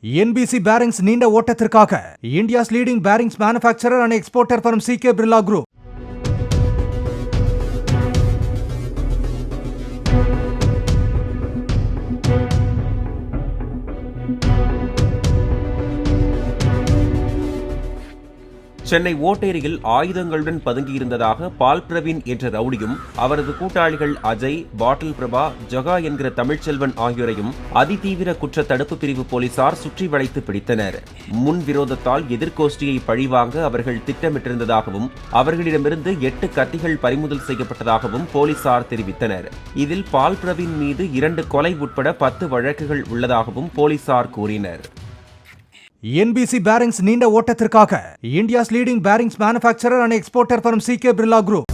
NBC Bearings நீண்ட ஓட்டத்திற்காக India's leading bearings manufacturer and exporter from CK Birla Group. Chennai ஓட்டேரியில் ஆயுதங்களுடன் பதுங்கியிருந்ததாக பால் பிரவீன் என்ற ரவுடியும் அவரது கூட்டாளிகள் அஜய், பாட்டில் பிரபா, ஜகா என்கிற தமிழ்ச்செல்வன் ஆகியோரையும் அதிதீவிர குற்ற தடுப்பு பிரிவு போலீசார் சுற்றி வளைத்து பிடித்தனர். முன் விரோதத்தால் எதிர்கோஷ்டியை பழிவாங்க அவர்கள் திட்டமிட்டிருந்ததாகவும் அவர்களிடமிருந்து 8 கத்திகள் பறிமுதல் செய்யப்பட்டதாகவும் போலீசார் தெரிவித்தனர். இதில் பால் பிரவீன் மீது 2 கொலை உட்பட 10 வழக்குகள் உள்ளதாகவும் போலீசார் கூறினர். NBC Bearings நீண்ட ஓட்டத்திற்காக India's leading bearings manufacturer and exporter from CK Birla Group.